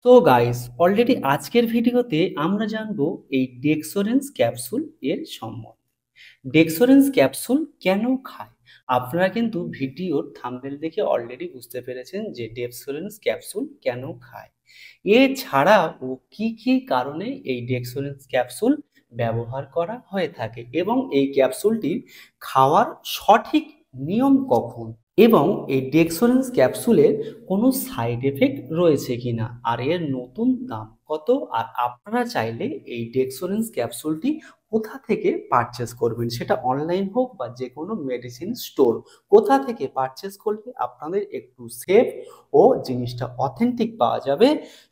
তো guys already আজকের ভিডিওতে আমরা জানবো এই ডেক্সোরেন্স ক্যাপসুল এর সম্বন্ধে। ডেক্সোরেন্স ক্যাপসুল কেন খায়? আপনারা কিন্তু ভিডিওর থাম্বনেল দেখে অলরেডি বুঝতে পেরেছেন যে ডেক্সোরেন্স ক্যাপসুল কেন খায়। এছাড়াও কি কি কারণে এই ডেক্সোরেন্স ক্যাপসুল ব্যবহার করা হয়ে থাকে এবং এই ক্যাপসুলটির খাওয়ার সঠিক নিয়ম কখন, এবং এই ডেক্সোরেন্স ক্যাপসুলের কোনো সাইড এফেক্ট রয়েছে কিনা, আর এর নতুন দাম কত, আর আপনারা চাইলে এই ডেক্সোরেন্স ক্যাপসুলটি কোথা থেকে পারচেস করবেন, সেটা অনলাইন হোক বা যে কোনো মেডিসিন স্টোর, কোথা থেকে পারচেস করলে আপনাদের একটু সেফ ও জিনিসটা অথেন্টিক পাওয়া যাবে,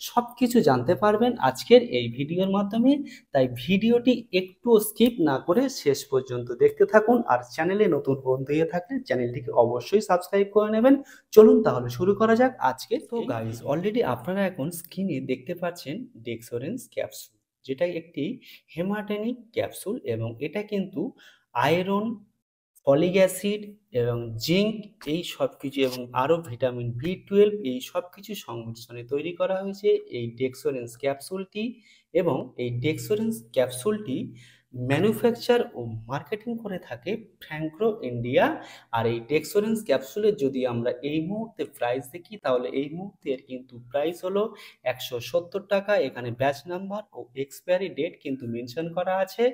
সব কিছু জানতে পারবেন আজকের এই ভিডিওর মাধ্যমে। তাই ভিডিওটি একটু স্কিপ না করে শেষ পর্যন্ত দেখতে থাকুন, আর চ্যানেলে নতুন বন্ধু হয়ে থাকলে চ্যানেলটিকে অবশ্যই সাবস্ক্রাইব করে নেবেন। চলুন তাহলে শুরু করা যাক আজকে। তো গাইস অলরেডি আপনারা এখন স্ক্রিনে দেখতে পাচ্ছেন ডেক্সোরেন্স ক্যাপসুল, যেটা একটি হেমাটেনিক ক্যাপসুল, এবং এটা কিন্তু আয়রন, ফলিক অ্যাসিড এবং জিঙ্ক এই সব কিছু এবং আরও ভিটামিন বি 12 এই সব কিছু সংমিশ্রণে তৈরি করা হয়েছে এই ডেক্সোরেন্স ক্যাপসুলটি। এবং এই ডেক্সোরেন্স ক্যাপসুলটি ম্যানুফ্যাকচার ও মার্কেটিং করে থাকে ফ্র্যাঙ্কো ইন্ডিয়া। আর এই ডেক্সোরেন্স ক্যাপসুলের যদি আমরা এই মুহূর্তে প্রাইস দেখি, তাহলে এই মুহূর্তের কিন্তু প্রাইস হলো 170 টাকা। এখানে ব্যাচ নাম্বার ও এক্সপায়ারি ডেট কিন্তু মেনশন করা আছে।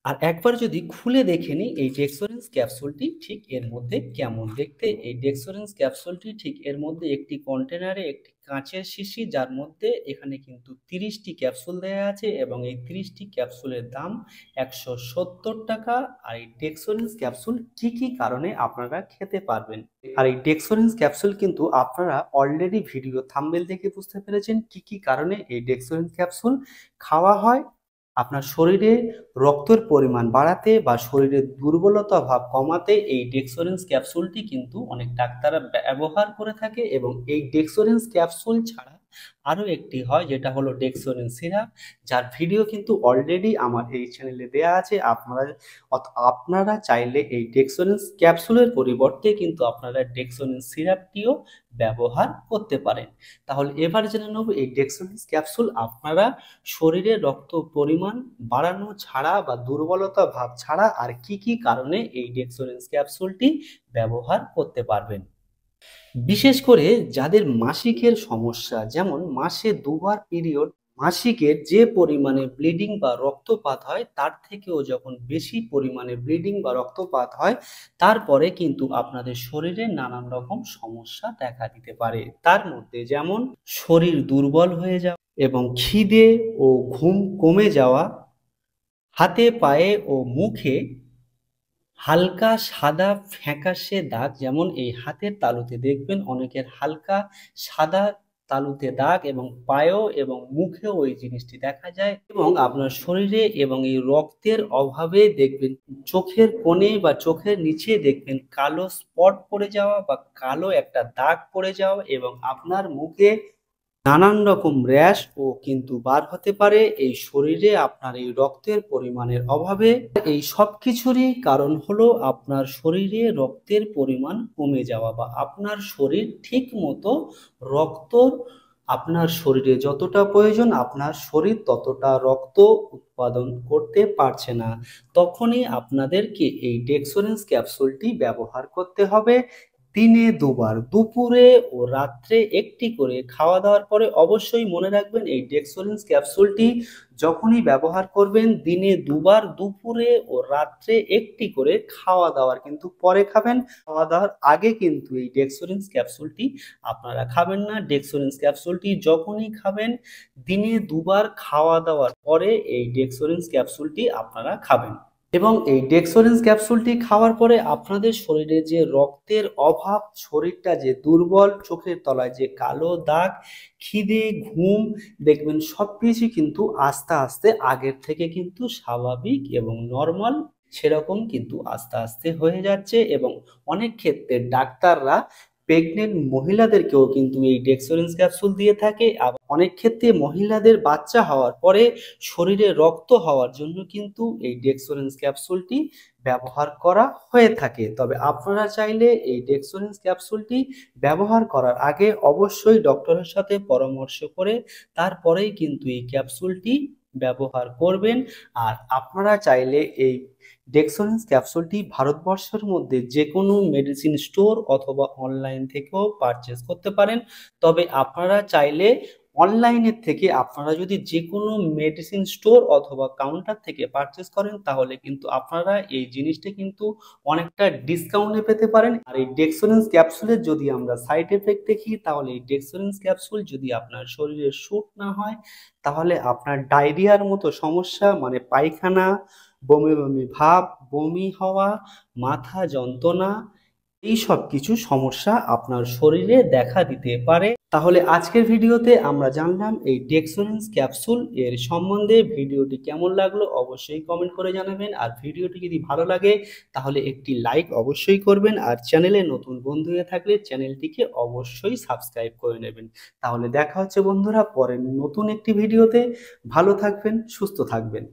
আর একবার যদি খুলে দেখে নিই এই ডেক্সোরেন্স ক্যাপসুলটি ঠিক এর মধ্যে কেমন দেখতে। এই ডেক্সোরেন্স ক্যাপসুলটি ঠিক এর মধ্যে একটি কন্টেনারে একটি কাঁচের শিশি, যার মধ্যে এখানে কিন্তু 30টি ক্যাপসুল দেওয়া আছে, এবং এই 30টি ক্যাপসুলের দাম 170 টাকা। আর এই ডেক্সোরেন্স ক্যাপসুল কি কি কারণে আপনারা খেতে পারবেন, আর এই ডেক্সোরেন্স ক্যাপসুল কিন্তু আপনারা অলরেডি ভিডিও থাম্বনেল দেখে বুঝতে পেরেছেন কি কি কারণে এই ডেক্সোরেন্স ক্যাপসুল খাওয়া হয়। আপনার শরীরে রক্তের পরিমাণ বাড়াতে বা শরীরের দুর্বলতা ভাব কমাতে এই ডেক্সোরেন্স ক্যাপসুলটি কিন্তু অনেক ডাক্তাররা ব্যবহার করে থাকে। এবং এই ডেক্সোরেন্স ক্যাপসুল ছাড়া আরও একটি হয়, যেটা হলো ডেক্সোরেন্স সিরাপ, যার ভিডিও কিন্তু অলরেডি আমার এই চ্যানেলে দেয়া আছে। আপনারা চাইলে এই ডেক্সোরেন্স ক্যাপসুলের পরিবর্তে কিন্তু আপনারা ডেক্সোরেন্স সিরাপটিও ব্যবহার করতে পারেন। তাহলে এবার জেনে নেব এই ডেক্সোরেন্স ক্যাপসুল আপনারা শরীরে রক্ত পরিমাণ বাড়ানো ছাড়া বা দুর্বলতা ভাব ছাড়া আর কি কি কারণে এই ডেক্সোরেন্স ক্যাপসুলটি ব্যবহার করতে পারবেন। বিশেষ করে যাদের মাসিকের সমস্যা, যেমন মাসে দুবার পিরিয়ড, মাসিকের যে পরিমাণে ব্লিডিং বা রক্তপাত হয় তার থেকেও যখন বেশি পরিমাণে ব্লিডিং বা রক্তপাত হয়, তারপরে কিন্তু আপনাদের শরীরে নানান রকম সমস্যা দেখা দিতে পারে। তার মধ্যে যেমন শরীর দুর্বল হয়ে যাওয়া এবং খিদে ও ঘুম কমে যাওয়া, হাতে পায়ে ও মুখে হালকা সাদা ফ্যাকাশে দাগ, যেমন এই হাতের তালুতে দেখবেন অনেকের হালকা সাদা তালুতে দাগ, এবং পায়েও এবং মুখেও ওই জিনিসটি দেখা যায়। এবং আপনার শরীরে এবং এই রক্তের অভাবে দেখবেন চোখের কোণে বা চোখের নিচে দেখবেন কালো স্পট পড়ে যাওয়া বা কালো একটা দাগ পড়ে যাওয়া, এবং আপনার মুখে নানান রকম র্যাশ ও কিন্তু বার হতে পারে এই শরীরে আপনার এই রক্তের পরিমাণের অভাবে। এই সব কিছুরই কারণ হলো আপনার শরীরে রক্তের পরিমাণ কমে যাওয়া, বা আপনার শরীর ঠিক মতো রক্ত, আপনার শরীরে যতটা প্রয়োজন আপনার শরীর ততটা রক্ত উৎপাদন করতে পারছে না। তখনই আপনাদেরকে এই ডেক্সোরেন্স ক্যাপসুলটি ব্যবহার করতে হবে দিনে দুবার, দুপুরে ও রাত্রে একটি করে। খাওয়া দাওয়ার পরে অবশ্যই মনে রাখবেন এই ডেক্সোরেন্স ক্যাপসুলটি যখনই ব্যবহার করবেন দিনে দুবার, দুপুরে ও রাত্রে একটি করে। খাওয়া দাওয়ার কিন্তু পরে খাবেন, খাওয়া দাওয়ার আগে কিন্তু এই ডেক্সোরেন্স ক্যাপসুলটি আপনারা খাবেন না। ডেক্সোরেন্স ক্যাপসুলটি যখনই খাবেন দিনে দুবার, খাওয়া দাওয়ার পরে এই ডেক্সোরেন্স ক্যাপসুলটি আপনারা খাবেন। এবং এই ডেক্সোরেন্স ক্যাপসুলটি খাওয়ার পরে আপনাদের শরীরে যে রক্তের অভাব, শরীরটা যে দুর্বল, চোখের তলায় যে কালো দাগ, খিদে, ঘুম, দেখবেন সবকিছু কিন্তু আস্তে আস্তে আগের থেকে কিন্তু স্বাভাবিক এবং নর্মাল সেরকম কিন্তু আস্তে আস্তে হয়ে যাচ্ছে। এবং অনেক ক্ষেত্রে ডাক্তাররা প্রেগনেন্ট মহিলাদেরকেও কিন্তু এই ডেক্সোরেন্স ক্যাপসুল দিয়ে থাকে। আবার অনেক ক্ষেত্রে মহিলাদের বাচ্চা হওয়ার পরে শরীরে রক্ত হওয়ার জন্য কিন্তু এই ডেক্সোরেন্স ক্যাপসুলটি ব্যবহার করা হয়ে থাকে। তবে আপনারা চাইলে এই ডেক্সোরেন্স ক্যাপসুলটি ব্যবহার করার আগে অবশ্যই ডক্টরের সাথে পরামর্শ করে তারপরেই কিন্তু এই ক্যাপসুলটি ব্যবহার করবেন। আর আপনারা চাইলে এই ডেক্সোরেন্স ক্যাপসুলটি ভারতবর্ষের মধ্যে যে কোনো মেডিসিন স্টোর অথবা অনলাইন থেকেও পারচেস করতে পারেন। তবে আপনারা চাইলে অনলাইনের থেকে আপনারা যদি যে কোনো মেডিসিন স্টোর অথবা কাউন্টার থেকে পারচেস করেন তাহলে কিন্তু আপনারা এই জিনিসটা কিন্তু অনেকটা ডিসকাউন্টে পেতে পারেন। আর এই ডেক্সোরেন্স ক্যাপসুলের যদি আমরা সাইড এফেক্ট দেখি তাহলে এই ডেক্সোরেন্স ক্যাপসুল যদি আপনার শরীরে স্যুট না হয় তাহলে আপনার ডায়রিয়ার মতো সমস্যা মানে পায়খানা, বমি বমি ভাব, বমি হওয়া, মাথা যন্ত্রণা, এই সব কিছু সমস্যা আপনার শরীরে দেখা দিতে পারে। তাহলে আজকের ভিডিওতে আমরা জানলাম এই ডেক্সোরেন্স ক্যাপসুল এর সম্বন্ধে। ভিডিওটি কেমন লাগলো অবশ্যই কমেন্ট করে জানাবেন। আর ভিডিওটি যদি ভালো লাগে তাহলে একটি লাইক অবশ্যই করবেন। আর চ্যানেলে নতুন বন্ধু হয়ে থাকলে চ্যানেলটিকে অবশ্যই সাবস্ক্রাইব করে নেবেন। তাহলে দেখা হচ্ছে বন্ধুরা পরের নতুন একটি ভিডিওতে। ভালো থাকবেন, সুস্থ থাকবেন।